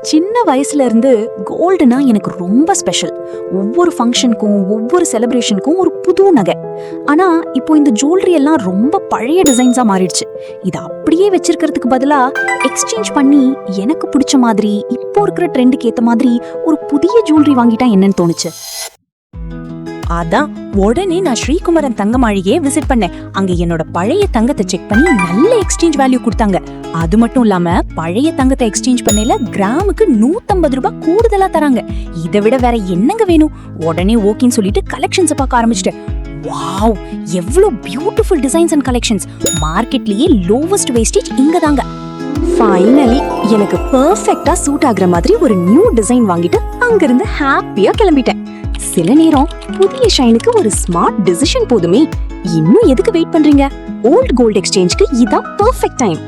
சின்ன வயசுல இருந்து கோல்டுனா எனக்கு ரொம்ப ஸ்பெஷல். ஒவ்வொரு ஃபங்க்ஷனுக்கும் ஒவ்வொரு செலிப்ரேஷனுக்கும் ஒரு புது நகை. ஆனா இப்போ இந்த ஜுவல்லரி எல்லாம் ரொம்ப பழைய டிசைன்ஸா மாறிடுச்சு. இதை அப்படியே வச்சிருக்கிறதுக்கு பதிலா எக்ஸ்சேஞ்ச் பண்ணி எனக்கு பிடிச்ச மாதிரி இப்போ இருக்கிற ட்ரெண்டுக்கு ஏத்த மாதிரி ஒரு புதிய ஜுவல்லரி வாங்கிட்டா என்னன்னு தோணுச்சு. அதான் உடனே நான் ஸ்ரீகுமரன் தங்க மாளிகையை விசிட் பண்ணேன். அங்க என்னோட பழைய தங்கத்தை செக் பண்ணி நல்ல எக்ஸ்சேஞ்ச் வேல்யூ கொடுத்தாங்க. அது மட்டும் இல்லாம பழைய தங்கத்தை எக்ஸ்சேஞ்ச் பண்ணல கிராமுக்கு 150 ரூபாய் கூடுதலா தராங்க. இதை விட வேற என்னங்க வேணும்? உடனே ஓகேன்னு சொல்லிட்டு கலெக்ஷன்ஸ் பார்க்க ஆரம்பிச்சிட்டேன். வாவ், எவ்வளவு பியூட்டிஃபுல் டிசைன்ஸ் அண்ட் கலெக்ஷன்ஸ்! மார்க்கெட்லயே லோவஸ்ட் வேஸ்டேஜ் இங்க தாங்க. ஃபைனலி எனக்கு பெர்ஃபெக்ட்டா சூட் ஆகுற மாதிரி ஒரு நியூ டிசைன் வாங்கிட்டு அங்கிருந்து ஹாப்பியா கிளம்பிட்டேன். சில நேரம் புதிய ஷைனுக்கு ஒரு ஸ்மார்ட் டிசிஷன் போதுமே. இன்னும் எதுக்கு வெயிட் பண்றீங்க? ஓல்ட் கோல்ட் எக்ஸ்சேஞ்சுக்கு இதான் பெர்ஃபெக்ட் டைம்.